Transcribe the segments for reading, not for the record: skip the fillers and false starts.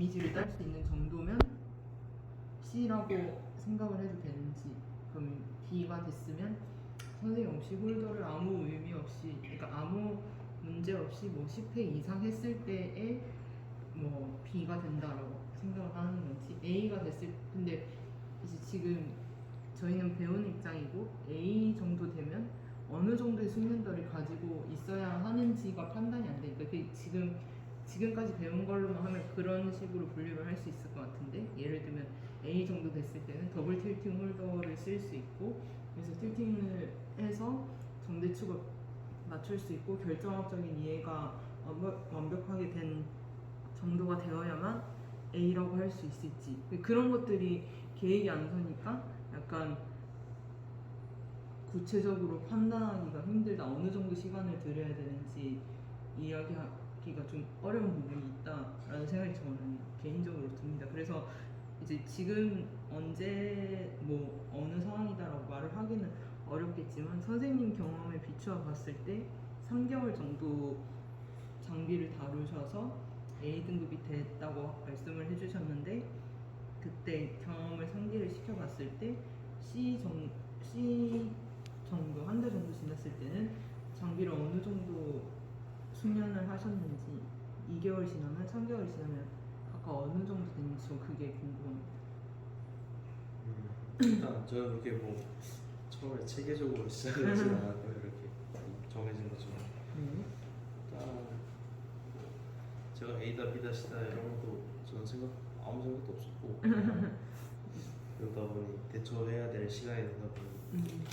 이미지를 딸 수 있는 정도면 C라고 생각을 해도 되는지, 그럼 B가 됐으면 선생님 없이 홀더를 아무 의미 없이, 그러니까 아무 문제 없이 뭐 10회 이상 했을 때에 뭐 B가 된다라고 생각을 하는 건지, A가 됐을, 근데 이제 지금 저희는 배우는 입장이고 A 정도 되면 어느 정도의 숙련도를 가지고 있어야 하는지가 판단이 안 되니까, 그 지금까지 배운 걸로만 하면 그런 식으로 분류를 할 수 있을 것 같은데, 예를 들면 A 정도 됐을 때는 더블 틸팅 홀더를 쓸 수 있고, 그래서 틸팅을 해서 정대축을 맞출 수 있고 결정학적인 이해가 완벽하게 된 정도가 되어야만 A라고 할 수 있을지, 그런 것들이 계획이 안 서니까 약간 구체적으로 판단하기가 힘들다, 어느 정도 시간을 들여야 되는지 이야기하기가 좀 어려운 부분이 있다라는 생각이 저는 개인적으로 듭니다. 그래서 이제 지금 언제 뭐 어느 상황이다라고 말을 하기는 어렵겠지만, 선생님 경험에 비추어 봤을 때 3개월 정도 장비를 다루셔서 A등급이 됐다고 말씀을 해주셨는데, 그때 경험을 상기를 시켜봤을 때 C 정도, 한 달 정도 지났을 때는 장비를 어느 정도 숙련을 하셨는지, 2개월 지나면, 3개월 지나면 아까 어느 정도 됐는지 저 그게 궁금합니다. 일단 저는 그렇게 뭐 처음에 체계적으로 시작을 하진 않았고요. 이렇게 정해진 것처럼. 일단 제가 A다 B다 C다 이런 것도 저는 아무 생각도 없었고, 그러다 보니 대처해야 될 시간이 되다 보니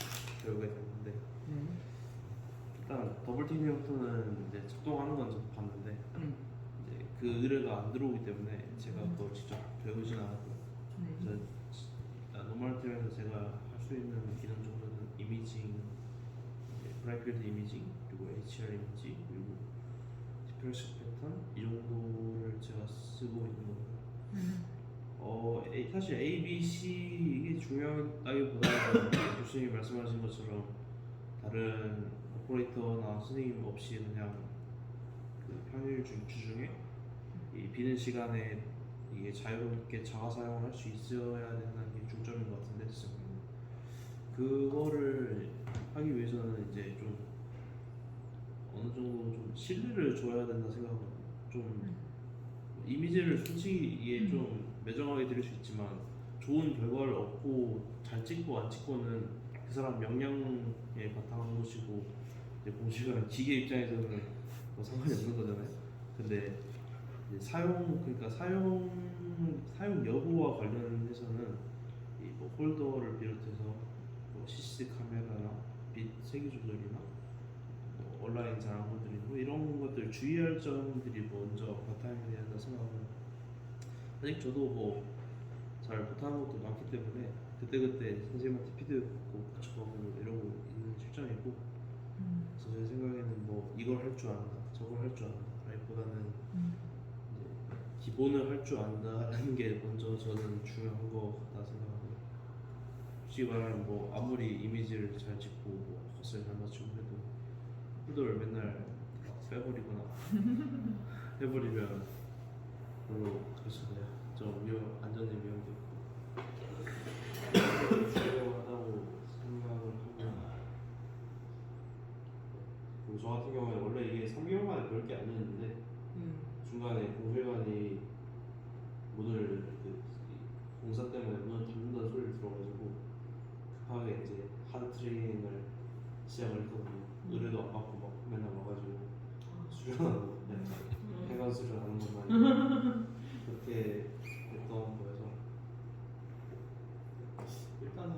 배우게 됐는데, 일단 더블 팀부터는 이제 작동하는 건 좀 봤는데 이제 그 의뢰가 안 들어오기 때문에 제가 그걸 직접 배우진 않았고, 그래서 일단 노멀 팀에서 제가 할 수 있는 기능 정도는 이미징, 브라이트필드 이미징, 그리고 HDR 이미지, 그리고 디프레션 패턴 이 정도를 제가 쓰고 있는 거고요. 사실 A, B, C 이게 중요하다기보다는 교수님이 말씀하신 것처럼 다른 오퍼레이터나 선생님 없이 그냥 그 평일 주중에 이 비는 시간에 이게 자유롭게 자가 사용을 할 수 있어야 된다는 게 중점인 것 같은데, 그거를 하기 위해서는 이제 좀 어느 정도 좀 신뢰를 줘야 된다 생각하거든요. 좀 이미지를 솔직히 이게 좀 매정하게 드릴 수 있지만, 좋은 결과를 얻고 잘 찍고 안 찍고는 그 사람 역량에 바탕한 것이고, 이제 공식은 기계 입장에서는 뭐 상관이 없는 거잖아요. 근데 이제 그러니까 사용 여부와 관련해서는 이 뭐 홀더를 비롯해서 뭐 CCD 카메라나 빛 세기 조절이나 뭐 온라인 자랑들이 뭐 이런 것들 주의할 점들이 먼저 바탕이 돼야 한다 생각하고, 아직 저도 뭐 잘 못하는 것도 많기 때문에 그때그때 선생님한테 피드백 받고 고쳐가고 이러고 있는 실정이고, 그래서 제 생각에는 뭐 이걸 할 줄 안다, 저걸 할 줄 안다 라기보다는 이제 기본을 할 줄 안다라는 게 먼저 저는 중요한 것 같다 생각하고, 솔직히 말하면 뭐 아무리 이미지를 잘 찍고 뭐 컷을 잘 맞추고 해도 홀더를 맨날 빼버리거나 해버리면 별로 그렇잖아요. 좀 안전에 위험도 있고 필요하다고 생각을 하고, 그리고 저 같은 경우에 원래 이게 3개월 만에 배울 게 아니었는데 중간에 공실관이 문을 공사 때문에 문을 닫는다는 소리를 들어가지고 급하게 이제 하드 트레이닝을 시작을 했거든요. 의뢰도 안 받고 막 맨날 와가지고 수련하고 그냥 해관 수련하는 것만 그렇게 했던 거여서, 일단은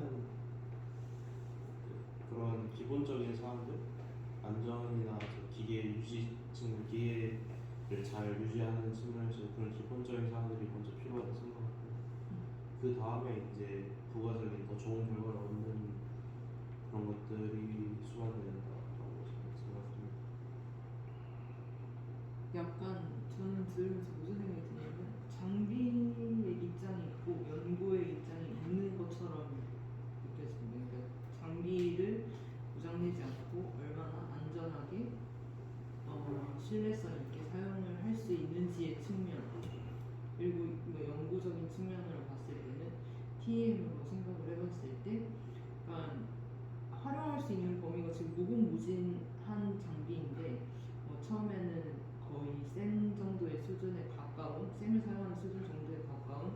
그런 기본적인 사항들, 안전이나 기계를 잘 유지하는 측면에서 그런 기본적인 사항들이 먼저 필요하다고 생각하고, 그 다음에 이제 부가적인 더 좋은 결과를 얻는 그런 것들이 수반돼야 된다고 생각합니다. 약간 저는 들으면서 무슨 생각이 드냐면, 장비의 입장이 있고 연구의 입장이 있는 것처럼 느껴집니다. 그러니까 장비를 고장내지 않고 얼마나 안전하게 신뢰성 있게 사용을 할 수 있는지의 측면, 그리고 측면으로 봤을 때는 TM으로 생각을 해봤을 때 약간 활용할 수 있는 범위가 지금 무궁무진한 장비인데 처음에는 거의 쌤 정도의 수준에 가까운 쌤을 사용하는 수준 정도에 가까운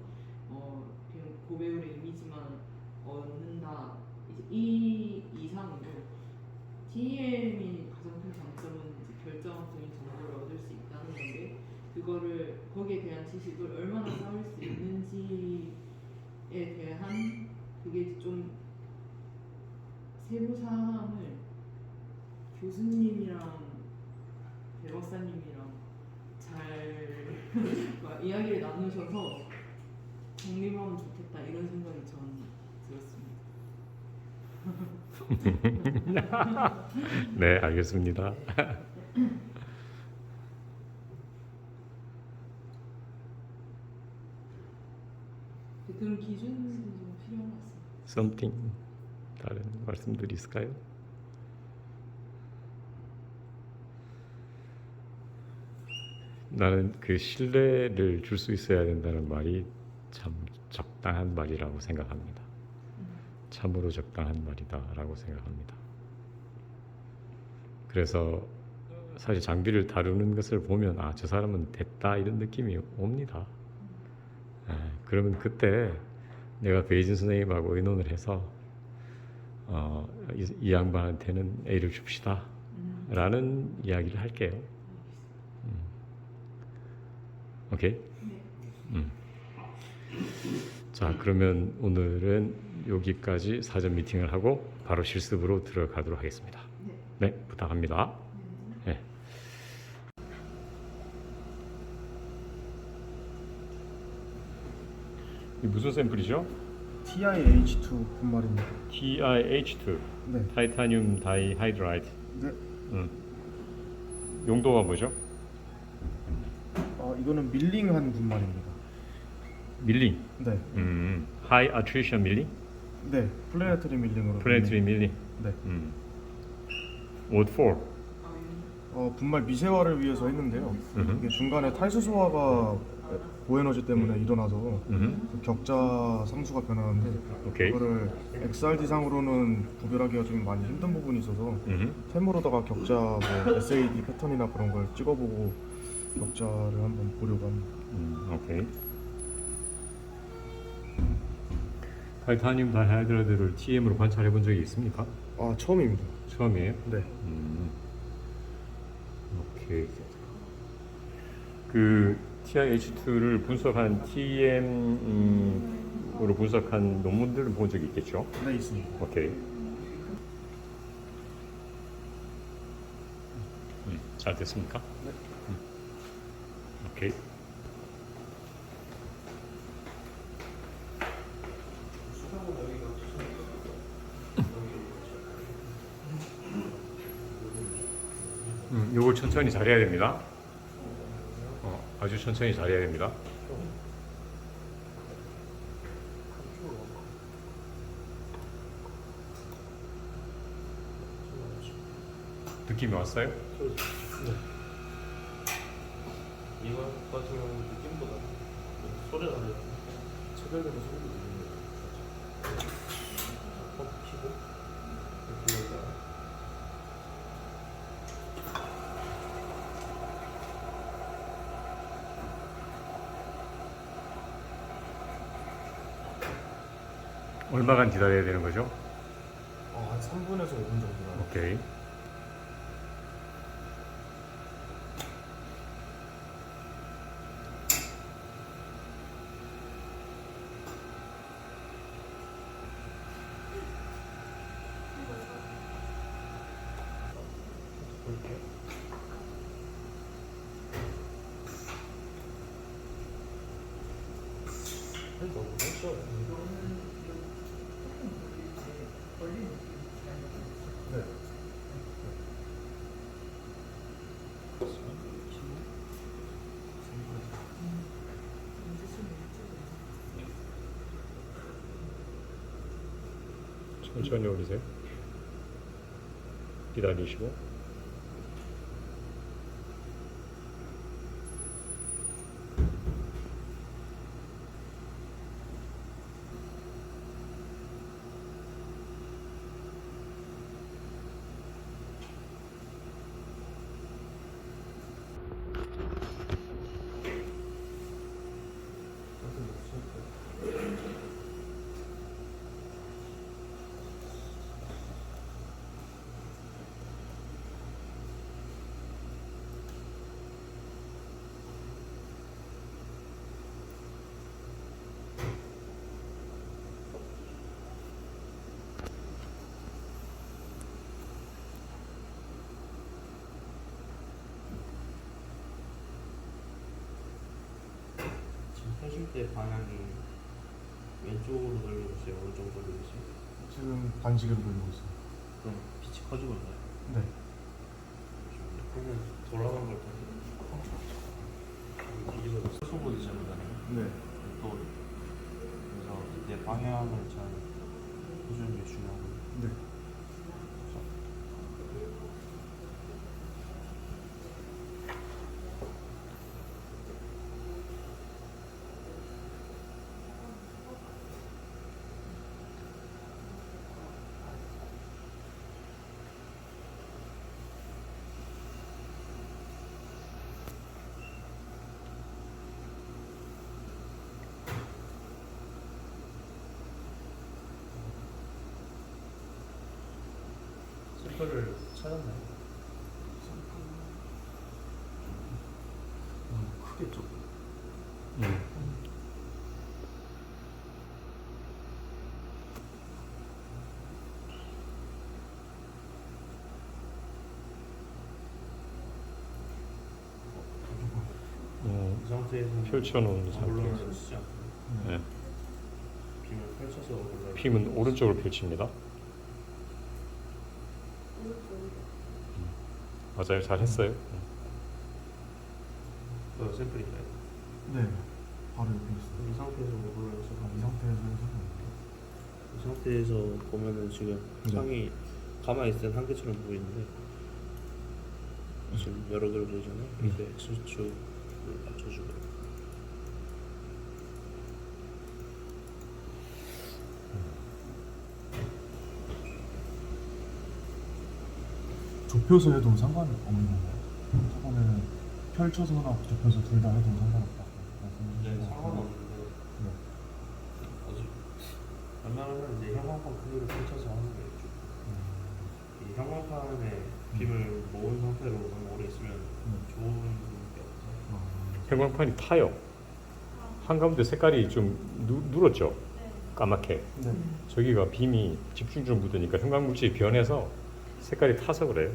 그냥 고배율의 이미지만 얻는다. 이제 이 이상으로 TM이 가장 큰 장점은 이제 결정적인 정보를 얻을 수 있다는 건데 그거를 거기에 대한 지식을 얼마나 쌓을 수 있는지에 대한 그게 좀 세부 사항을 교수님이랑 대박사님이랑 잘 이야기를 나누셔서 정립하면 좋겠다 이런 생각이 전 들었습니다. 네, 알겠습니다. 그런 기준이 좀 필요한 것 같습니다. something 다른 말씀들이 있을까요? 나는 그 신뢰를 줄 수 있어야 된다는 말이 참 적당한 말이라고 생각합니다. 참으로 적당한 말이다라고 생각합니다. 그래서 사실 장비를 다루는 것을 보면 아, 저 사람은 됐다 이런 느낌이 옵니다. 그러면 그때 내가 베이진 선생님하고 의논을 해서 이 양반한테는 A를 줍시다 라는 이야기를 할게요. 오케이? 자, 그러면 오늘은 여기까지 사전 미팅을 하고 바로 실습으로 들어가도록 하겠습니다. 네, 부탁합니다. 네. 이 무슨 샘플이죠? TiH2 분말입니다. TiH2, 네. 타이타늄 다이하이드라이드. 네. 용도가 뭐죠? 이거는 밀링한 분말입니다. 밀링. 네. 하이 아트리션 밀링? 네. 플래네터리 밀링으로. 플래네터리 밀링. 네. What for? 분말 미세화를 위해서 했는데요. 이게 중간에 탈수소화가 고에너지 때문에 일어나서 그 격자 상수가 변하는데 오케이. 그거를 XRD 상으로는 구별하기가 좀 많이 힘든 부분이 있어서 템으로다가 격자 뭐 SAD 패턴이나 그런 걸 찍어보고 격자를 한번 보려고 합니다. 오케이. 타이타늄 다이하이드라이드를 TM으로 관찰해 본 적이 있습니까? 처음입니다. 처음이에요? 네. 오케이. 그 TiH2를 분석한 TM으로 분석한 논문들을 본 적이 있겠죠? 네, 있습니다. 오케이. 잘 됐습니까? 네. 오케이. 요걸 천천히 잘해야 됩니다. 아주 천천히 잘해야 됩니다. 느낌이 왔어요? 네. 이거 같은 경우는 느낌보다 소리가 나요. 체결되는 소리도 들리네요. 펌프 키고 이렇게 얼마간 기다려야 되는 거죠? 한 3분에서 5분 정도. 오케이. 볼게요. 너무 멋져. 네. 천천히 올리세요. 기다리시고. 펴실 때 방향이 왼쪽으로 돌리고 있어요? 오른쪽으로 돌리고 있어요? 지금 반시계로 돌리고 있어요. 그럼 빛이 커지고 있나요? 네. 그러면 돌아간 걸 보세요. 뒤집어서 소보디잖아요. 네. 또 그래서 이때 방향을 잘 보시는 게 중요하거든요. 네. 샘플을 찾았나요? 크겠죠. 이 상태에서 펼쳐놓은 상태에서. 올라가는 쓰지 않고 네. 빔을 펼쳐서 올라. 빔은 오른쪽으로 펼칩니다. 맞아요, 잘했어요. 샘플인가요? 네. 바로 옆에 있어요. 이 상태에서 올라가서 이 상태에서 해서 이 상태에서 보면은 지금 네. 상이 가만히 있을 땐 한 개처럼 보이는데 지금 여러 개로 보이잖아요. 이제 X축을 맞춰주고 좁혀서 해도 상관이 없는 건가요? 저번에 펼쳐서나 좁혀서 둘 다 해도 상관없다. 네, 상관없는데 네. 아직 웬만하면 이제 형광판 크기를 펼쳐서 하는 게 좋고 이 형광판에 빔을 모은 상태로 너무 오래 있으면 좋은 게 없어요. 형광판이 타요. 한가운데 색깔이 좀 누렇죠? 까맣게. 네. 저기가 빔이 집중적으로 묻으니까 형광물질이 변해서 색깔이 타서 그래요.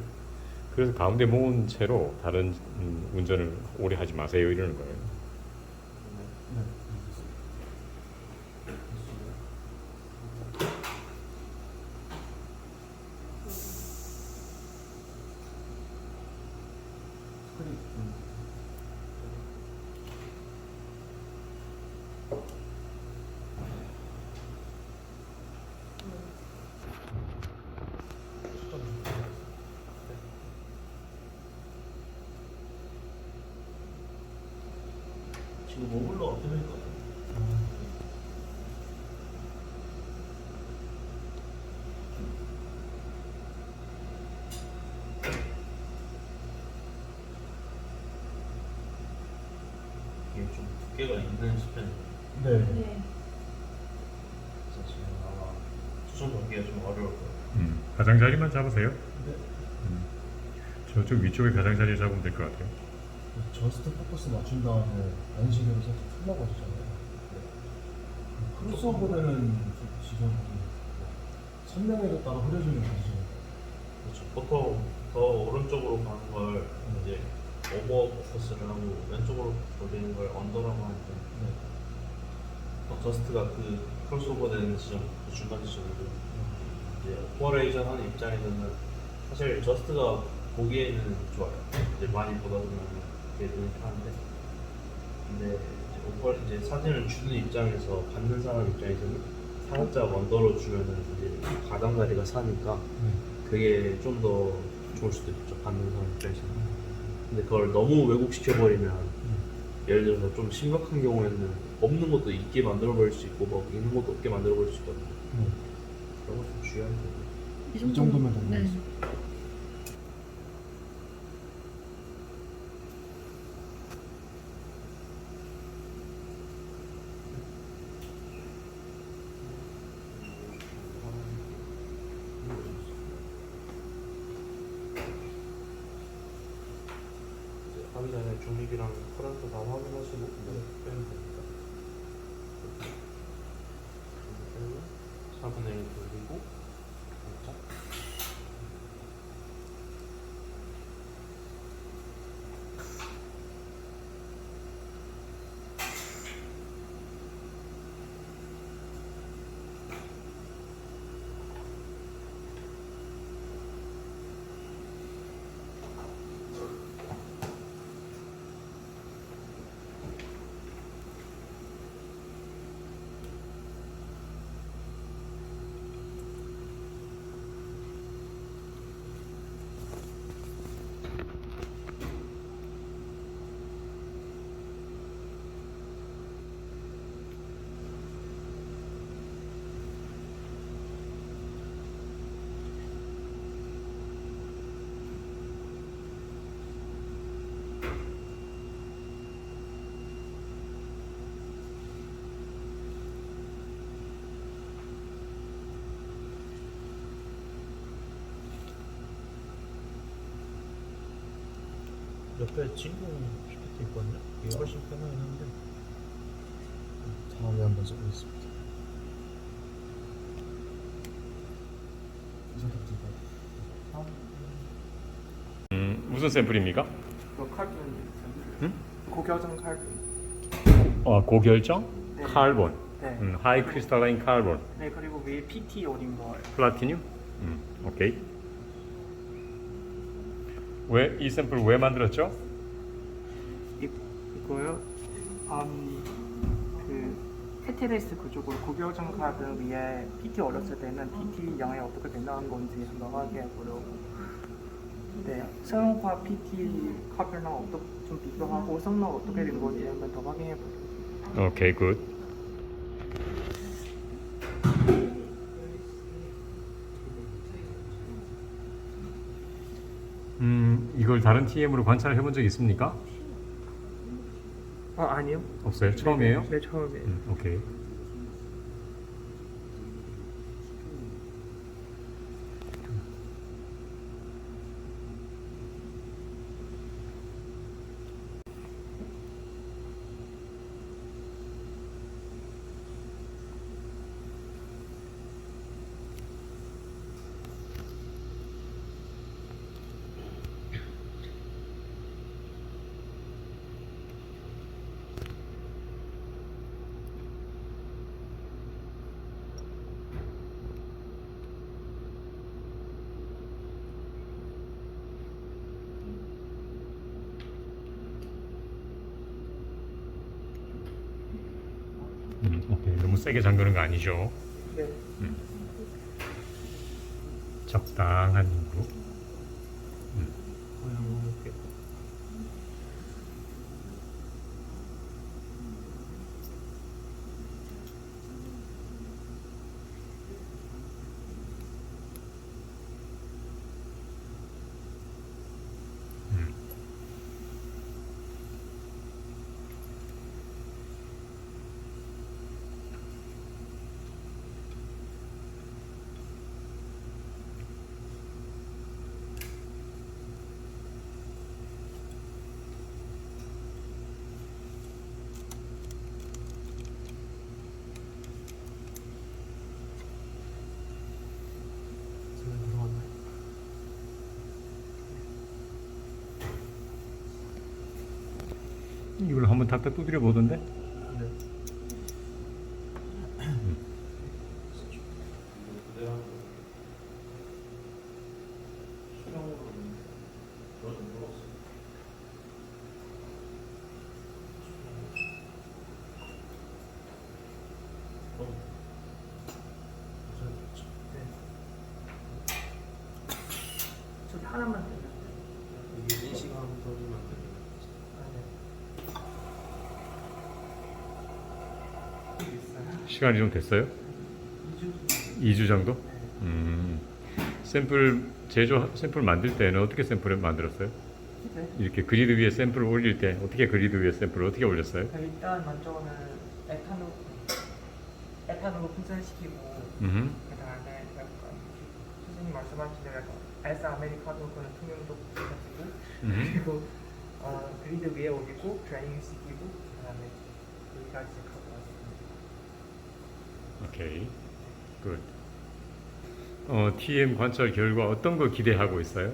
그래서 가운데 모은 채로 다른 운전을 오래 하지 마세요 이러는 거예요. 네. 스크린. 지금 오물러 어떻게 될 거예요? 이게 좀 두께가 있는 스펜이에요. 네. 그래서 지금 아마 수정 넣기가 좀 어려울 거예요. 가장자리만 잡으세요. 네. 저쪽 위쪽에 가장자리 잡으면 될 것 같아요. 저스트 포커스 맞춘 다음에 안시계로 살짝 흘러가지잖아요. 크로스오버되는 지점 선명하게 따라 흐려지는 거죠. 그렇죠. 보통 더 오른쪽으로 가는 걸 이제 오버 포커스를 하고 왼쪽으로 돌리는 걸 언더라고 하는데 저스트가 그 크로스오버 되는 지점, 그 중간 지점이고 이제 오퍼레이션 하는 입장에서는 사실 저스트가 보기에는 좋아요. 이제 많이 보다 보면 되게 눈이 편한데 근데 이제 사진을 주는 입장에서 받는 사람 입장에서는 살짝 언더로 주면은 이제 가장자리가 사니까 그게 좀 더 좋을 수도 있죠. 받는 사람 입장에서는. 근데 그걸 너무 왜곡시켜 버리면 예를 들어서 좀 심각한 경우에는 없는 것도 있게 만들어 버릴 수 있고 뭐 있는 것도 없게 만들어 버릴 수 있거든요. 그런 거 좀 주의해야 돼요. 이 정도면 되는 네. 거죠. 하기 전에 중립이랑 커런트 다 확인하시고 빼면 됩니다. 4분의 1 돌리고 살짝 옆에 진공 PPT 있거든요. 이게 훨씬 편하긴 한데 다음에 한번 써보겠습니다. 무슨 샘플입니까? 그 칼빈 응? 고결정 칼빈. 고결정 네. 카본, 네. 하이 크리스탈라인 카본, 네 그리고 위에 PT 올린 거예요. 플라티늄. 오케이. 왜 이 샘플 왜 만들었죠? 이거요. 그 테트레스 그쪽으로 고결정 칼빈 위에 PT 올렸을 때는 PT 양이 어떻게 변화한 건지 한번 확인해 보려고. 네, 생활과 PT 카빈이랑 어떻게 좀 비교하고 성능 어떻게 된 건지 한번 더 확인해 보려고. 오케이, 굿. 이걸 다른 TM으로 관찰해 본 적 있습니까? 아니요. 없어요. 처음이에요? 네, 처음이에요. 오케이. 오케이. 너무 세게 잠그는 거 아니죠? 네. 적당한 인구. 이걸 한번 탁탁 두드려 보던데? 저 하나만 되면 이게 인식하면 터지면 안 되는 시간이 좀 됐어요? 2주 정도? 샘플 만들 때는 어떻게 샘플을 만들었어요? 네. 이렇게 그리드 위에 샘플을 올릴 때 어떻게 그리드 위에 샘플을 어떻게 올렸어요? 일단 먼저는 에탄으로 분산시키고 음. 그 다음에 약간 선생님 말씀하신 대로 약간 알사 아메리카노 그런 통용도 분산시키고 그리고 그리드 위에 올리고 드라이잉 시키고 그 다음에 여기까지 하고 왔습니다. 오케이. 굿. TM 관찰 결과 어떤 거 기대하고 있어요?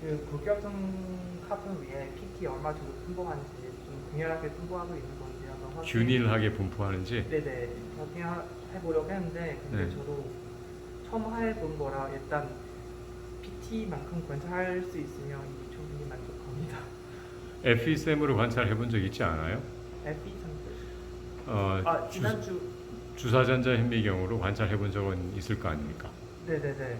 그 고결정 카본 위에 PT 얼마 정도 분포하는지 좀 균일하게 분포하고 있는 건지 한번 확인. 균일하게 분포하는지? 네네 확인해보려고 했는데 근데 네. 저도 처음 해본 거라 일단 PT만큼 관찰할 수 있으면 이미 충분히 만족합니다. FESM으로 관찰해 본 적 있지 않아요? FE sample. 지난주 주사전자 현미경으로 관찰해 본 적은 있을 거 아닙니까? 네네네.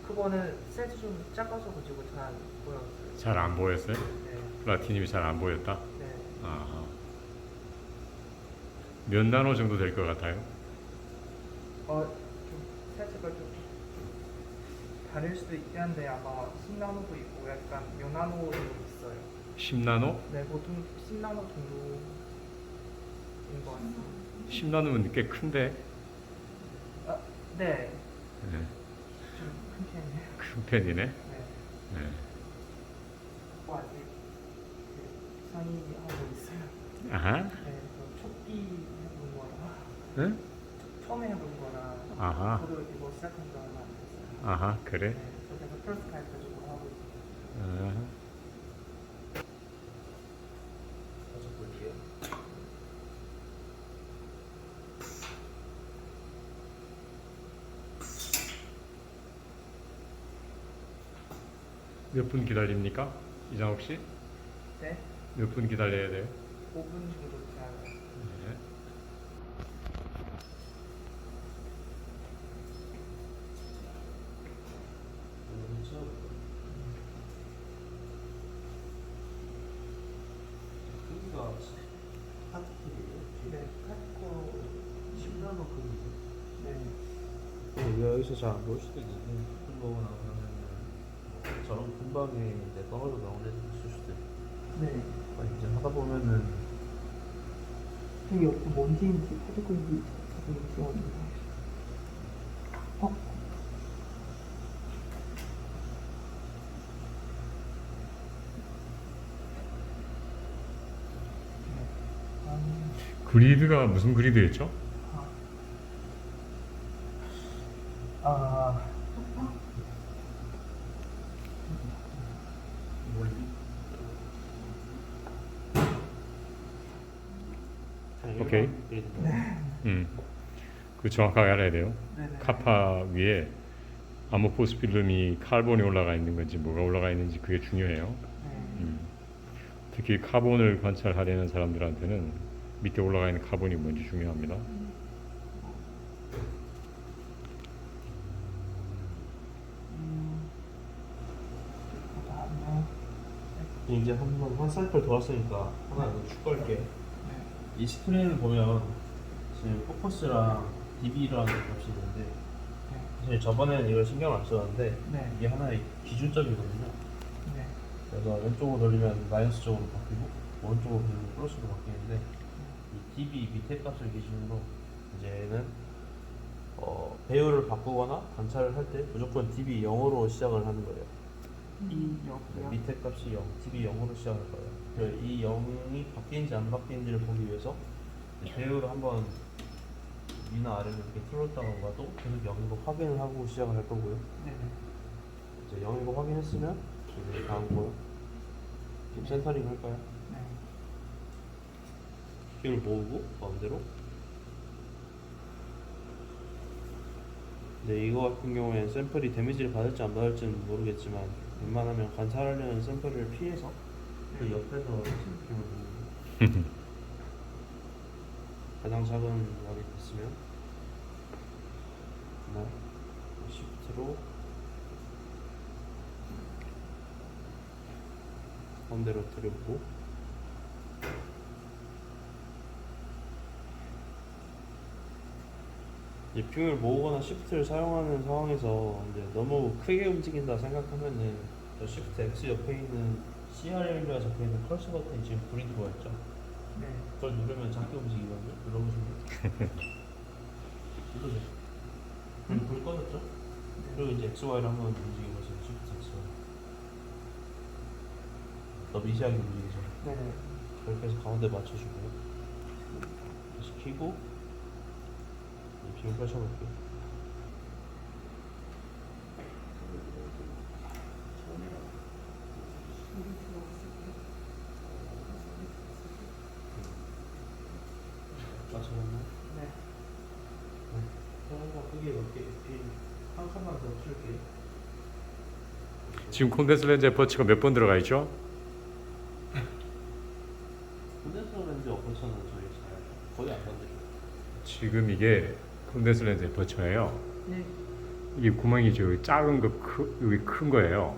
그거는 사이즈 좀 작아서 가지고 잘 안 보였어요. 잘 안 보였어요? 네. 플라티늄이 잘 안 보였다? 네. 아하. 몇 나노 정도 될 것 같아요? 좀 사이즈가 좀 다를 수도 있긴 한데 아마 10나노도 있고 약간 몇 나노도 있어요. 10나노? 네, 보통 10나노 정도인 것 같습니다. 10나노면 꽤 큰데? 네, 네. 좀 큰 편이에요. 큰 편이네. 네. 네. 자꾸 아직 그 상의하고 있어요. 아하. 네, 그 초기 해본 거라 응? 처음에 해본 거라 아하. 저도 이거 시작한 지 얼마 안 됐어요. 아하. 그래. 네, 그래서 플러스 타입 가지고 하고 있어요. 아하. 살짝 볼게요. 몇 분 기다립니까? 이장욱 씨? 네, 몇 분 기다려야 돼요? 5분 정도 기다려요. 네. 크기가 하트킬이에요? 네, 카코 10나노 크기. 네, 여기서 잘 안 보일 수도 있는데 큰 거거나 그러면은 저런 금방에 이제 떨어져 나오는 애들 있을 수도 있고 네. 이제 하다 보면은 여기 옆에 뭔지인지 파티클인지 자꾸 기억합니다. 어? 그리드가 무슨 그리드였죠? 아, 오케이. 그 정확하게 알아야 돼요. 네네. 카파 위에 아모포스 필름이 카본이 올라가 있는 건지 뭐가 올라가 있는지 그게 중요해요. 네. 특히 카본을 관찰하려는 사람들한테는 밑에 올라가 있는 카본이 뭔지 중요합니다. 그다음에 이제 한 사이클 돌았으니까 하나 더 추가할게. 네. 이 스크린을 보면 지금 포커스랑 DB라는 값이 있는데 사실 저번에는 이걸 신경 안 썼는데 네. 이게 하나의 기준점이거든요. 네. 그래서 왼쪽으로 돌리면 마이너스 쪽으로 바뀌고 오른쪽으로 돌리면 플러스로 바뀌는데 이 DB 밑에 값을 기준으로 이제는 배열을 바꾸거나 관찰을 할 때 무조건 DB 0으로 시작을 하는 거예요. 이 여기요. 밑에 값이 0, DB 0으로 시작할 거예요. 그래서 이 0이 바뀌는지 안 바뀌는지를 보기 위해서 배열을 한번 위나 아래로 이렇게 틀었다가 봐도 계속 0인 거 확인을 하고 시작을 할 거고요. 네네. 이제 0인 거 확인했으면 이제 다음 거 지금 센터링 할까요? 네. 큐를 모으고 가운데로. 근데 이거 같은 경우에는 샘플이 데미지를 받을지 안 받을지는 모르겠지만 웬만하면 관찰하려는 샘플을 피해서 그 옆에서 샘플을 모으고 가장 작은 락이 됐으면 하나 시프트로 가운데로 들여보고 이 핑을 모으거나 시프트를 사용하는 상황에서 이제 너무 크게 움직인다 생각하면은 저 시프트 X 옆에 있는 CRL과 적혀 있는 컬서 버튼이 지금 불이 들어와 있죠. 네. 그걸 누르면 작게 움직이거든요. 눌러보시면 이거죠. 불 꺼졌죠? 그리고 이제 XY를 한번 움직여보세요. 시프트 XY. 더 미세하게 움직이죠. 네네. 그렇게 해서 가운데 맞춰주고요. 다시 켜고 빔을 펼쳐볼게요. 맞춰봤나요? 네. 한번 크게 넓게 빔한 칸만 더 줄게요. 지금 콘덴서 렌즈의 버치가 몇 번 들어가 있죠? 콘덴서 렌즈 어퍼처는 저희 잘 거의 안 건드려요. 지금 이게 콘덴서 렌즈의 버쳐예요. 네. 이게 구멍이 저 작은 거 여기 큰 거예요.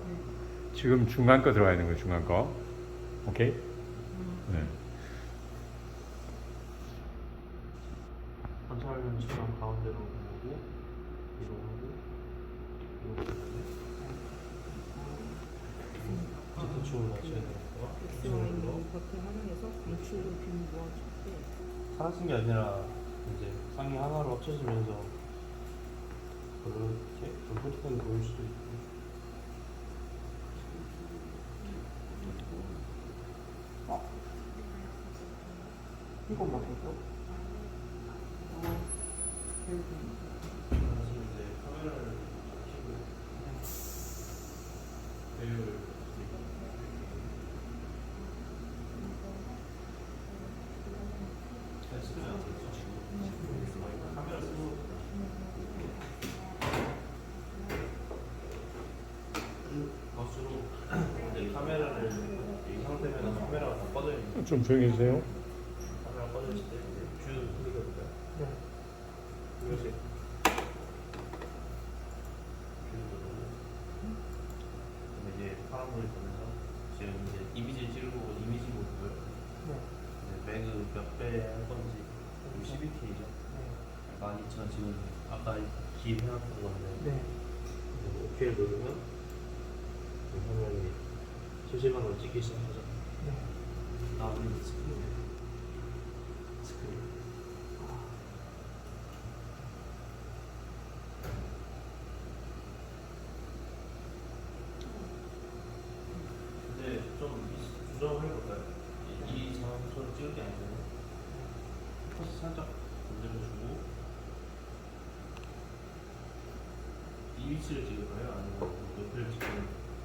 지금 중간 거 들어가 있는 거예요. 중간 거. 오케이? 네. 관찰렌즈랑 가운데로 오고 위로 오고 위로 오고 제트축으로 맞춰야 되니까 X와이는 버튼 활용해서 방출로 빔 모아줄 때 사라진 게 아니라 이제 상이 하나로 합쳐지면서 그렇게 좀 흐릿하게 보일 수도 있고 이것만 해도 사실 이제 카메라를 켜고 배우를 잘 쓰면 안 되죠 지금 카메라 쓰고 거스로 이제 카메라를 이 상태면 카메라가 다 꺼져 있는 좀 조용히 해주세요. 카메라 꺼져 있을 때 이제 뷰 클릭해볼까요? 네. 이것이 뷰 누르고 그다음에 이제 파란불이 뜨면서 지금 이제 이미지 찍고 이미지 모드고요. 네. 이제 매그 몇 배 할 건지 12K죠. 네. 12,000 지금 아까 기입해놨던 건데 네. 오케이 누르면 화면이 실시간으로 찍기 시작하죠. 네. 다음은 스크린. 스크린. 근데 좀 조정을 해볼까요? 이 상황처럼 찍을 게 아니잖아요. 포스 살짝 건드려주고 이 위치를 찍을까요? 아니면 옆을 지금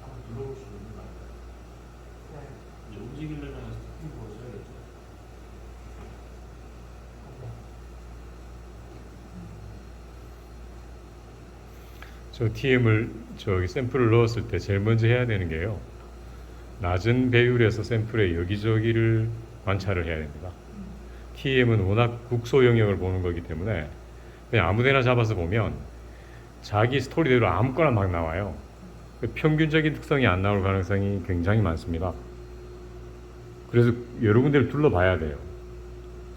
한번 눌러볼 수 있는 거 아닐까요? 네. 이제 움직이려면 스티킹으로 써야겠죠. 저 TM을 저기 샘플을 넣었을 때 제일 먼저 해야 되는 게요. 낮은 배율에서 샘플의 여기저기를 관찰을 해야 됩니다. TM은 워낙 국소 영역을 보는 거기 때문에 그냥 아무데나 잡아서 보면 자기 스토리대로 아무거나 막 나와요. 평균적인 특성이 안 나올 가능성이 굉장히 많습니다. 그래서 여러 군데를 둘러봐야 돼요.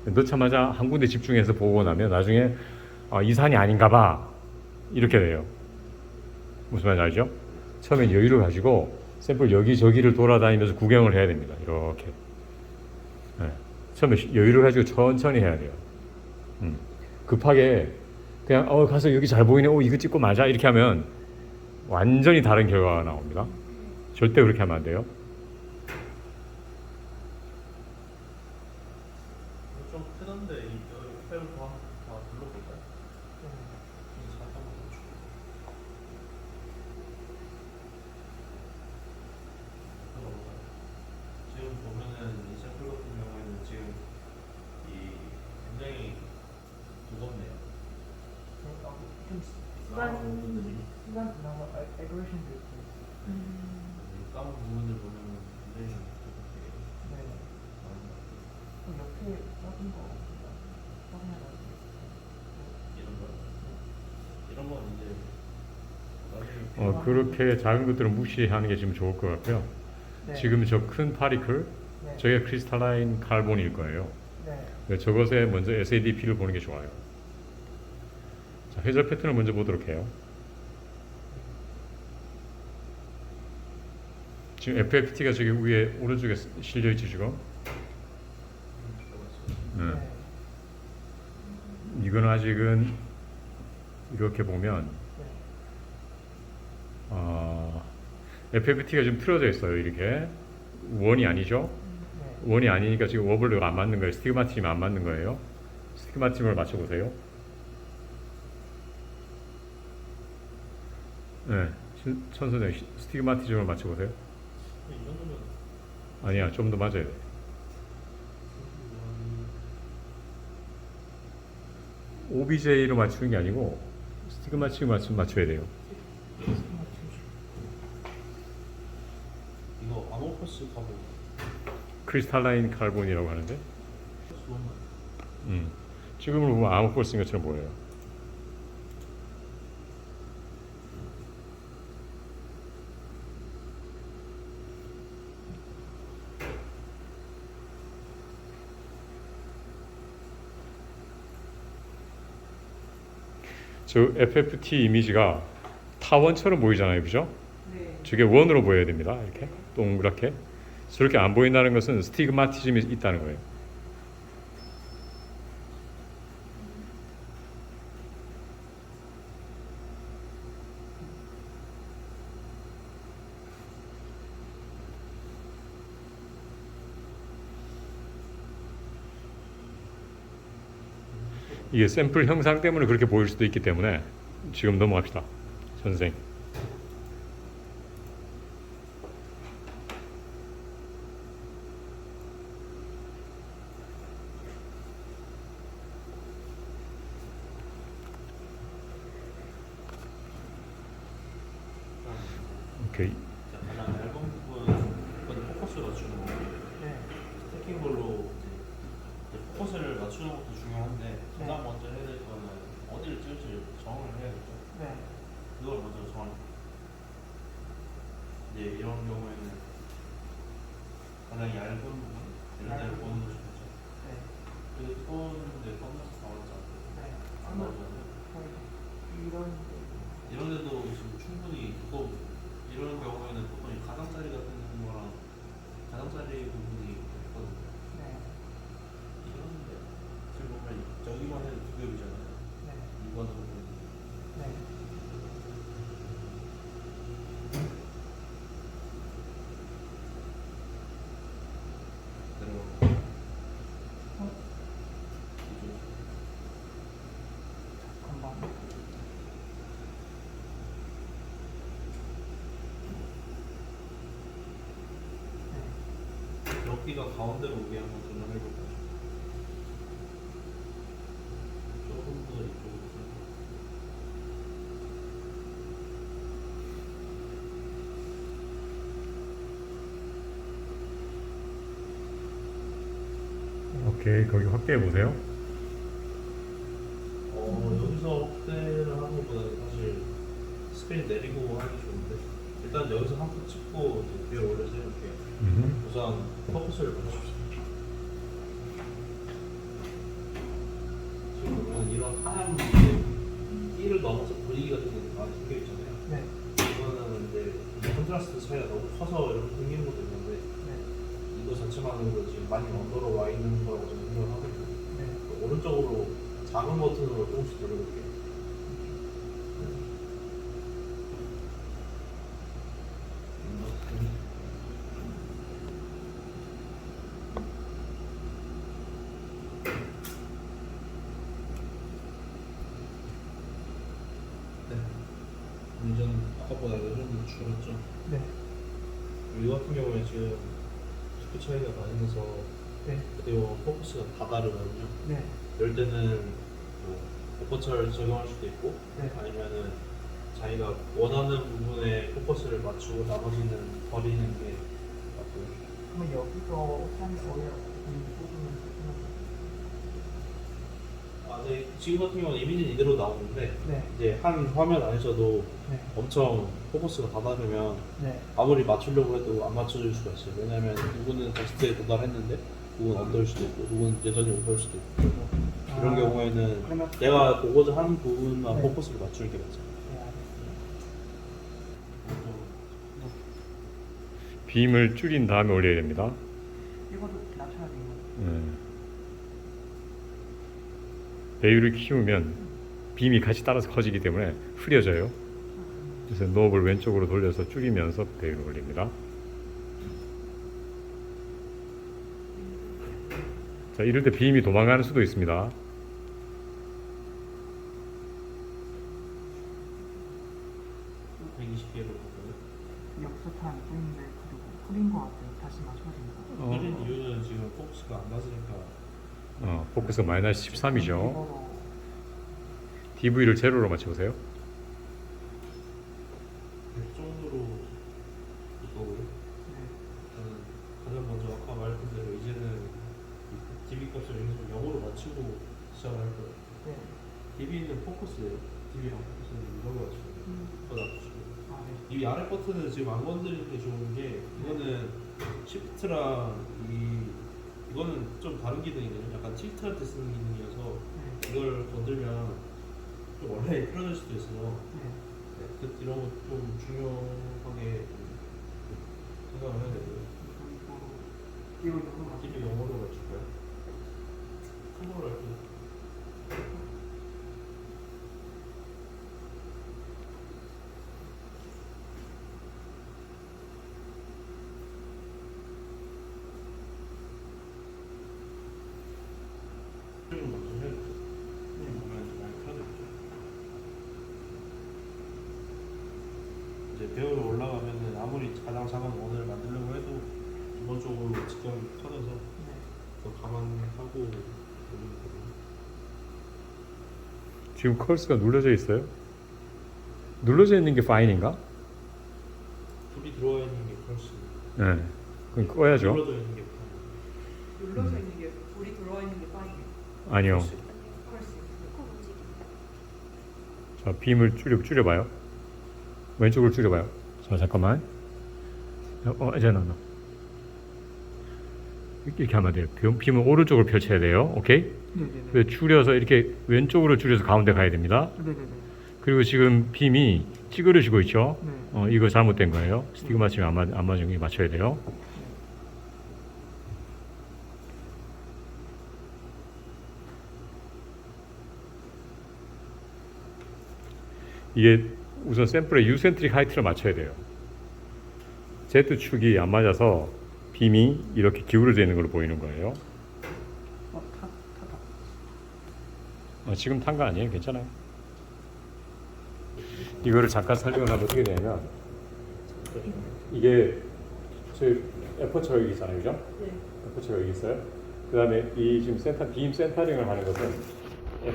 넣자마자 한 군데 집중해서 보고 나면 나중에 이 산이 아닌가 봐 이렇게 돼요. 무슨 말인지 알죠? 처음엔 여유를 가지고 샘플 여기저기를 돌아다니면서 구경을 해야 됩니다. 이렇게. 네. 처음에 여유를 가지고 천천히 해야 돼요. 급하게 그냥 가서 여기 잘 보이네. 이거 찍고 맞아. 이렇게 하면 완전히 다른 결과가 나옵니다. 절대 그렇게 하면 안 돼요. 좀 크던데 이 페를 더 눌러볼까요? 잠깐만 멈추고. 눌러볼까요? 지금 보면은 이 샘플 같은 경우에는 지금 이 굉장히 무겁네요. 좀 시간 지나고 에그레션도 있고. 이 까만 부분들 보면은 굉장히 무겁게 네. 나오는 것 같아요. 그럼 옆에 작은 거 확인해가지고. 이런 건 이제 나중에 그렇게 작은 것들은 무시하는 게 지금 좋을 것 같고요. 네. 지금 저 큰 파리클, 네. 저게 크리스탈라인 칼본일 거예요. 네. 저것에 먼저 SADP를 보는 게 좋아요. 자, 회절 패턴을 먼저 보도록 해요. 지금 FFT가 저기 위에 오른쪽에 실려 있지 지금. 네. 네. 이건 아직은 이렇게 보면 네. FFT가 지금 틀어져 있어요. 이렇게 원이 아니죠. 네. 원이 아니니까 지금 워블러가 안 맞는 거예요. 스티그마티즘이 안 맞는 거예요. 스티그마티즘을 맞춰보세요. 네, 천선생 스티그마티즘을 맞춰보세요. 이 정도면 아니야, 좀 더 맞아야 돼. OBJ로 맞추는 게 아니고 스티그마티즘 맞춰야 돼요. 이거 아모퍼스 가보 크리스탈라인 칼본이라고 하는데 지금으로 보면 아무것도 쓴 것처럼 보여요. 저 FFT 이미지가 타원처럼 보이잖아요, 그죠? 네. 저게 원으로 보여야 됩니다. 이렇게 동그랗게. 저렇게 안 보인다는 것은 스티그마티즘이 있다는 거예요. 이게 샘플 형상 때문에 그렇게 보일 수도 있기 때문에 지금 넘어갑시다. 선생. 오케이. 자, 가장 얇은 부분 이건 포커스 맞추는 거고 네. 스태킹볼로 이제 포커스를 맞추는 것도 중요한데 가장 먼저 해야 될 거는 어디를 찍을지 정을 해야겠죠. 네. 그걸 먼저 정할. 이제 이런 경우에는 가장 얇은 부분 이런 데를 보는 게 좋겠죠. 네. 되게 두꺼운데 검정색 나오지 않고 네. 안 나오잖아요. 이런 이런 데도 지금 충분히 두꺼워. 이런 경우에는 보통 이 가장자리 같은 거랑 가장자리 부분이 있거든요. 네. 이런데 지금 보면 저기만 해도 두 겹이잖아요. 네. 이거는 보면 네. 내려가고 잠깐만. 여기가 가운데로 오게 한번 조정해볼까요? 조금 더 이쪽으로. 오케이. 거기 확대해 보세요. 여기서 확대를 하는 것보다는 사실 스크린 내리고 하는 게 좋은데 일단 여기서 한 컷 찍고 이제 위에 올려서 해볼게요. 우선 포커스를 맞추십시오. 지금 보면 이런 하얀 띠를 넘어서 분위기 같은 게 많이 생겨 있잖아요. 네. 이거는 이제 컨트라스트 차이가 너무 커서 이렇게 생기는 것도 있는데 네. 이거 자체만으로도 지금 많이 언더로 와 있는 거라고 저는 생각을 하거든요. 네. 오른쪽으로 작은 버튼으로 조금씩 돌려볼게요. 완전 아까보다 요즘 줄었죠. 네. 이거 같은 경우에 지금 스피 차이가 많이 나서 네. 그리고 포커스가 다 다르거든요. 네. 이럴 때는 뭐 포커스를 적용할 수도 있고 네. 아니면은 자기가 원하는 부분에 포커스를 맞추고 나머지는 버리는 게 맞고요. 그러면 여기서 한 어디야? 이 부분은 네, 지금 같은 경우는 이미지는 이대로 나오는데 네. 이제 한 화면 안에서도 네. 엄청 포커스가 다 다르면 네. 아무리 맞추려고 해도 안 맞춰질 수가 있어요. 왜냐면 누구는 베스트에 도달했는데 누구는 언더일 수도 있고 누구는 여전히 오버일 수도 있고 그래서 이런 경우에는 그러면 내가 보고자 하는 부분만 네. 포커스를 맞추는 게 맞죠. 네, 알겠습니다. 빔을 줄인 다음에 올려야 됩니다. 이것도 낮춰야 돼요. 배율을 키우면 빔이 같이 따라서 커지기 때문에 흐려져요. 그래서 노브를 왼쪽으로 돌려서 줄이면서 배율을 올립니다. 자, 이럴 때 빔이 도망가는 수도 있습니다. 또 120개로 볼까요? 역수탄 뿌인데 그리고 뿌린 것 같아요. 다시 맞춰야 됩니다. 흐린 이유는 지금 포커스가 안 맞으니까 포커스 마이너스 13이죠. 이거로 DV를 제로로 맞춰보세요. 100 정도로 이거고요. 네. 저는 가장 먼저 아까 말했던 대로 이제는 DB 값을 여기서 0으로 맞추고 시작을 할 거예요. 네. DB는 포커스예요. DB랑 포커스는 이걸로 맞추고 더 낮추고 아, 네. 이 아래 버튼은 지금 안 건드리는 게 좋은 게 이거는 시프트랑 이거는 좀 다른 기능이거든요. 약간 틸트할 때 쓰는 기능이어서 네. 이걸 건들면 좀 원래 틀어질 수도 있어서 네. 이런 거 좀 중요하게 생각을 해야 되고요. 이거 이거 DB 영어로 맞출까요? 큰 걸로 할게요. 먼저 해야겠죠. 네. 지점 찾아서 네. 더 감안하고 올리는 거예요. 지금 컬스가 눌러져 있어요? 눌러져 있는 게 파인인가? 불이 들어와 있는 게 컬스. 네. 그럼 꺼야죠. 눌러져 있는 게 파인. 눌러져 있는 게 불이 들어와 있는 게 파이네요. 아니요. 컬스. 펄스. 자, 빔을 줄여봐요. 왼쪽으로 줄여봐요. 자, 잠깐만. 이제 나. 이렇게 하면 돼요. 빔은 오른쪽으로 펼쳐야 돼요. 오케이? 네네네. 그래서 줄여서 이렇게 왼쪽으로 줄여서 가운데 가야 됩니다. 네네네. 그리고 지금 빔이 찌그러지고 있죠. 네. 이거 잘못된 거예요. 스티그 맞추면 안 맞은 게 맞춰야 돼요. 이게 우선 샘플의 유센트릭 하이트를 맞춰야 돼요. Z축이 안 맞아서 빔이 이렇게 기울어져 있는 걸로 보이는 거예요. 지금 탄 거 아니에요? 괜찮아요. 이거를 잠깐 설명을 하면 어떻게 되냐면 이게 저희 에퍼처 여기 있잖아요, 그죠? 네. 에퍼처 여기 있어요. 그 다음에 이 지금 빔 센터링을 하는 것은 이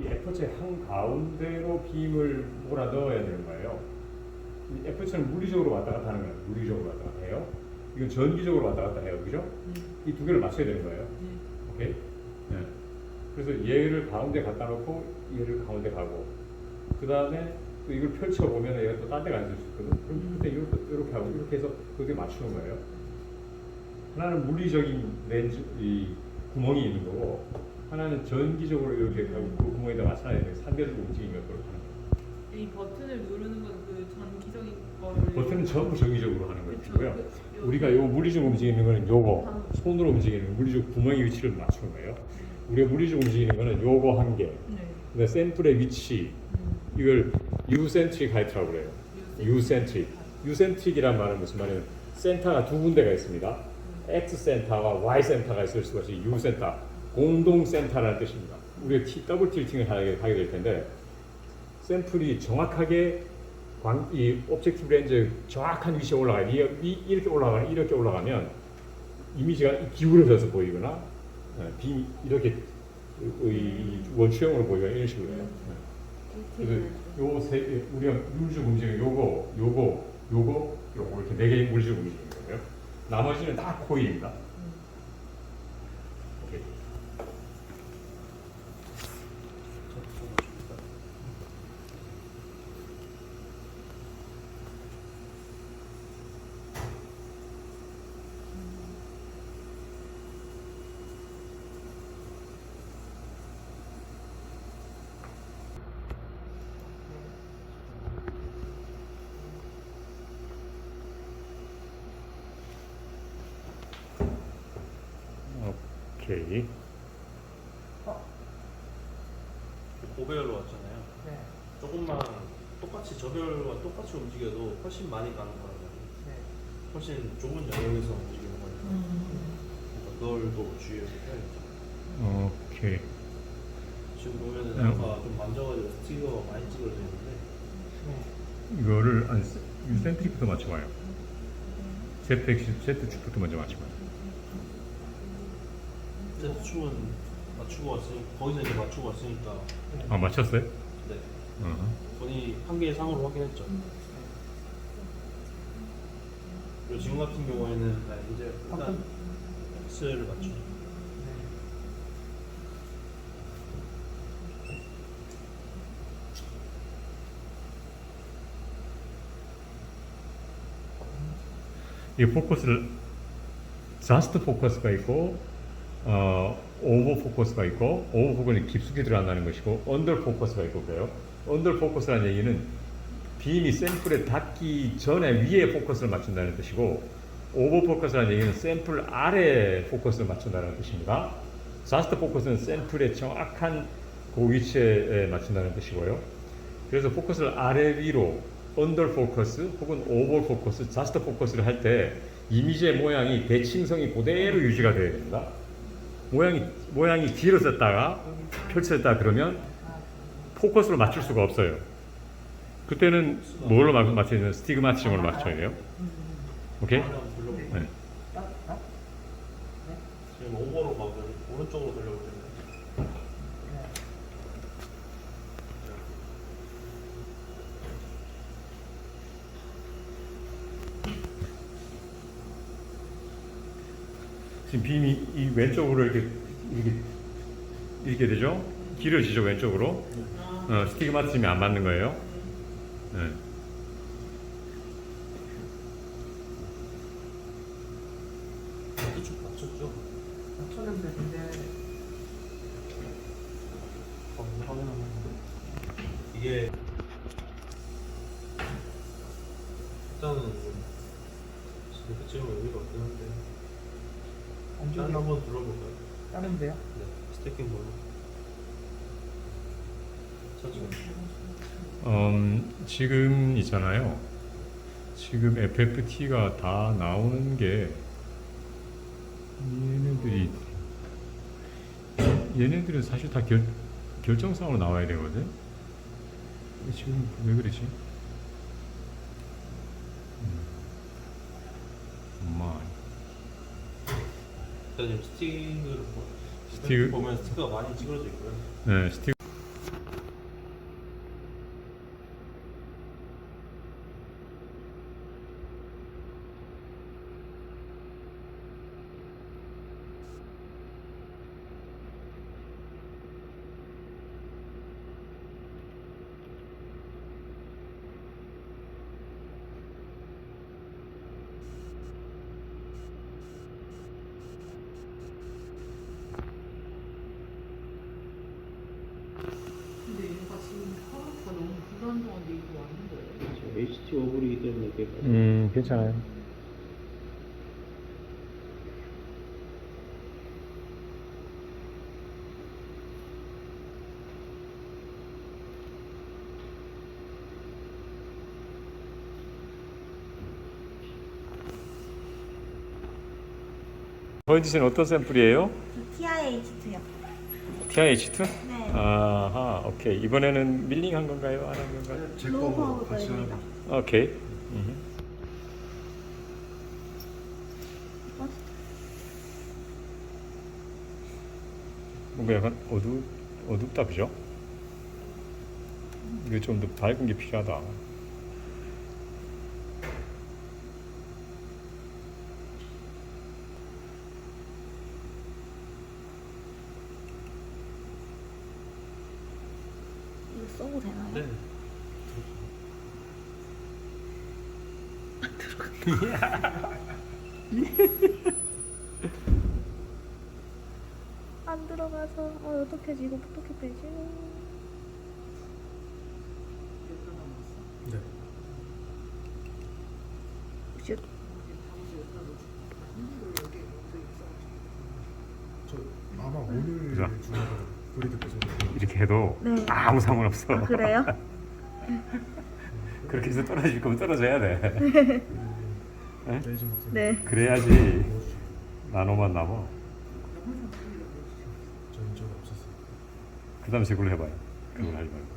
에퍼처의 한 가운데로 빔을 몰아 넣어야 되는 거예요. 이 에퍼처는 물리적으로 왔다 갔다 하는 거예요. 물리적으로 왔다 갔다 해요. 이건 전기적으로 왔다 갔다 해요, 그죠? 이 두 개를 맞춰야 되는 거예요. 오케이? 네. 그래서 얘를 가운데 갖다 놓고 얘를 가운데 가고 그 다음에 또 이걸 펼쳐보면 얘가 또 딴 데 가 있을 수 있거든. 그럼 그때 이렇게 하고 이렇게 해서 그게 맞추는 거예요. 하나는 물리적인 렌즈, 이 구멍이 있는 거고 하나는 전기적으로 이렇게 하고 그 구멍에다 맞춰야 돼요. 상대적으로 움직이는 것으로 하는 거예요. 이 버튼을 누르는 건 그 전기적인 거를. 버튼은 전부 전기적으로 하는 그쵸. 것이고요. 우리가 요 물리적으로 움직이는 거는 요거 손으로 움직이는 물리적 구멍의 위치를 맞추는 거예요. 우리가 물리적으로 움직이는 거는 요거 한 개. 네. 근데 샘플의 위치 이걸 유센트릭 하이트라고 그래요. 유센트릭. 유센트릭이란 말은 무슨 말이냐면 센터가 두 군데가 있습니다. X 센터와 Y 센터가 있을 수가 있어요. U 센터. 공동 센터라는 뜻입니다. 우리가 더블 틸팅을 하게 될 텐데 샘플이 정확하게 이 오브젝티브 렌즈 정확한 위치에 올라가요. 이렇게 올라가면 이렇게 올라가면 이미지가 기울어져서 보이거나 빔 이렇게 원추형으로 보이거나 이런 식으로 해요. 그래서 우리가 물리적 움직이는 요거 이렇게 네 개의 물리적 움직이는 거예요. 나머지는 다 코일입니다. 오케이. 오케이. 고배열로 왔잖아요. 네. 조금만 똑같이 저별과 똑같이 움직여도 훨씬 많이 가는 거라면 네. 훨씬 좁은 영역에서 움직이는 거니까 그러니까 그걸 또 주의해서 해야겠죠. 오케이. 지금 보면은 아까 좀 만져가지고 스티커가 많이 찌그러져 있는데 이거를 유센트릭부터 맞춰봐요. Z축부터 먼저 맞춰봐요. Z축은 맞추고 왔으니까 거기서 이제 맞추고 왔으니까 맞췄어요? 네 어. 본인이 한 개 상으로 확인했죠. 그리고 지금 같은 경우에는 이제 일단 X를 맞추죠. 이 포커스를 자스트 포커스가 있고 오버 포커스가 있고 오버 포커스는 깊숙이 들어간다는 것이고 언더 포커스가 있고 그래요. 언더 포커스라는 얘기는 빔이 샘플에 닿기 전에 위에 포커스를 맞춘다는 뜻이고 오버 포커스라는 얘기는 샘플 아래 포커스를 맞춘다는 뜻입니다. 자스트 포커스는 샘플의 정확한 그 위치에 맞춘다는 뜻이고요. 그래서 포커스를 아래 위로 언더 포커스 혹은 오버 포커스, 자스트 포커스를 할 때 이미지의 모양이 대칭성이 그대로 유지가 되어야 됩니다. 모양이 길어졌다가 펼쳐졌다 그러면 포커스로 맞출 수가 없어요. 그때는 뭘로 맞춰야 되냐? 스티그마티즘으로 맞춰야 돼요. 오케이? 네. 오른쪽으로 돌려보세요. 지금 빔이 이 왼쪽으로 이렇게 되죠? 길어지죠 왼쪽으로. 스티그마tism이 안 맞는 거예요. 네. 쭉 맞췄죠? 맞췄는데 근데 확인하면 이게 일단은 이렇게 찍으면 의미가 없긴 한데 짠 한번 둘러볼까요? 다른데요? 네, 스태킹 볼로 천천히. 지금 있잖아요. 지금 FFT가 다 나오는 게 얘네들은 사실 다 결정상으로 나와야 되거든. 근데 지금 왜 그러지? 엄마. 일단 지금 스틱- 스틱을 보면 스티커가 많이 찌그러져 있고요. 네, 스틱. 근데 얘가 지금 하루가 너무 불안정한데 이거 맞는 거예요? HT 오블이기 때문에 이게 괜찮아요. 보여주신 어떤 샘플이에요? TIH2요. TIH2? 네. 아하, 오케이. 이번에는 밀링한 건가요? 안 한 건가요? 로우 파워 거입니다. 오케이. 뭔가 약간 어둡다, 그죠? 이거 좀 더 밝은 게 필요하다. 이거 써도 되나요? 네. 안 들어가서 어떻게 이거 어떻게 빼지? 몇분 남았어? 네. 슛. 저 아마 오늘 그죠? 중에 브리드께서 이렇게 해도 네. 아무 상관없어. 아, 그래요? 그렇게 해서 떨어질 거면 떨어져야 돼. 레이징 박사 네. 그래야지 나노만 남아. 저는 적이 없었어요. 그 다음에 그걸로 해봐요. 그걸 하지 말고.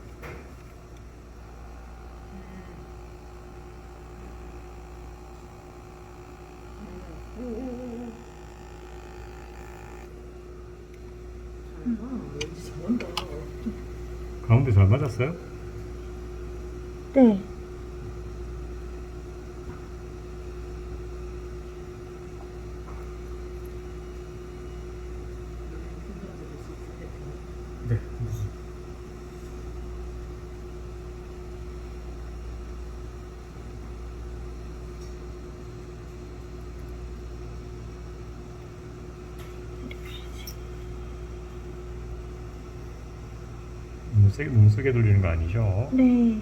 왠지 잘한다. 가운데 잘 맞았어요? 네. 네. 너무 세게 돌리는 거 아니죠? 네.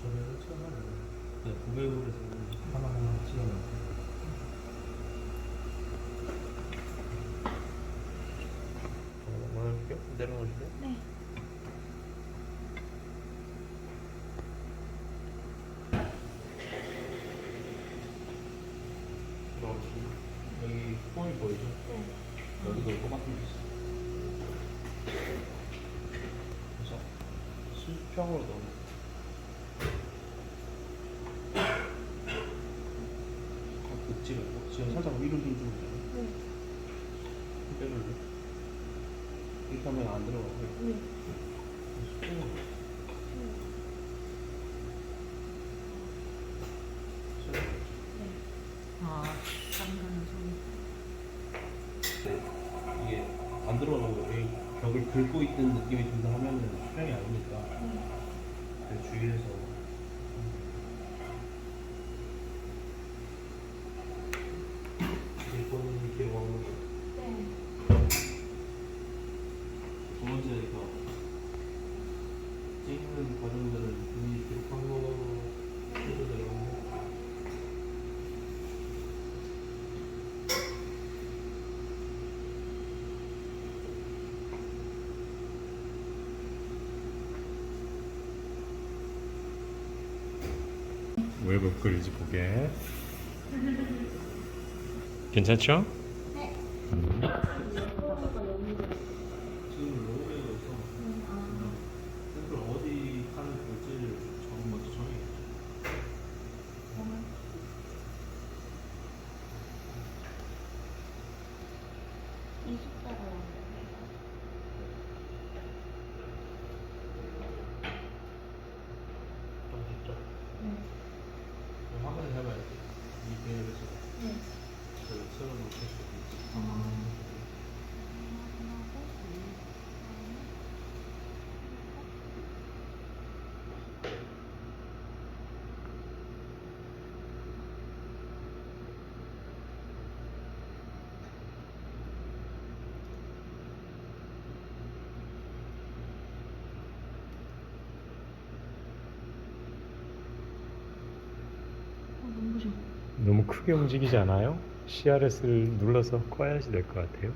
저는 네, 900으로 하나하나 찍어놓을게요. 해볼게요. 내려놓으실래요? 네. 폼이 보이죠? 네. 여기도 똑같은 게 있어. 그래서 수평으로 넣어. 긋지 말고 지금 살짝 위로 힘주면 돼. 네. 빼볼래? 이렇게 하면 안 들어가고 네. 수평으로. 아, 잠깐 이게 안 들어가고 여기 벽을 긁고 있는 느낌이 든다 하면은 수평이 아니니까 그 주위에서 일본은 이렇게 먹는 거. 네. 두 번째 이거 찍는 과정들은 이미 기록한 거 순서대로 하고 웹 업그레이드 보게. 괜찮죠? 네. 지금 로그에서 샘플 어디 칸을 볼지를 먼저 정해야겠죠. 이 숫자가 좀 쉽죠? 네. 그럼 확인을 해봐야지. 이 배열에서 네. 제가 새로 놓을 수 있지. 눈부셔. 너무 크게 움직이지 않아요? CRS를 눌러서 꺼야지 될 것 같아요.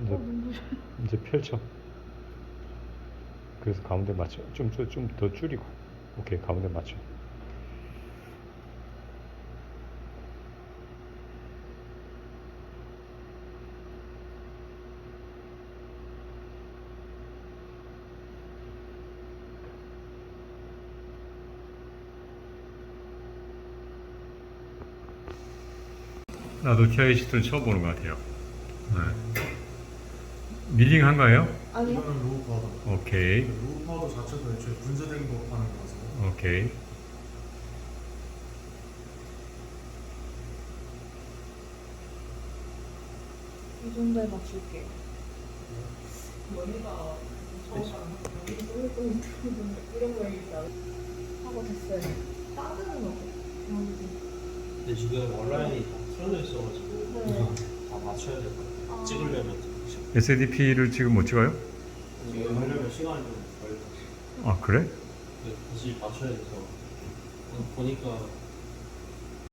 이제, 눈부셔. 이제 펼쳐. 그래서 가운데 맞춰. 좀 더 줄이고. 오케이, 가운데 맞춰. 나도 TI-시트는 처음 보는 것 같아요. 네. 밀링 한가요? 아니요. 이거는 로우 파우더. 오케이, 로우 파우더 자체도 애초에 분쇄된 거 하는 거라서. 오케이. 이 정도에 맞출게요. 머리가 이런 거 얘기하고 하고 됐어요. 따르는 거. 근데 지금 온라인이 다 틀어져 있어가지고 네. 다 맞춰야 될 것 같아요. 아. 찍으려면 SADP를 지금 못 찍어요? 지금 하려면 시간이 좀 걸릴 것 같아요. 아, 그래? 근데 다시 맞춰야 돼서 보니까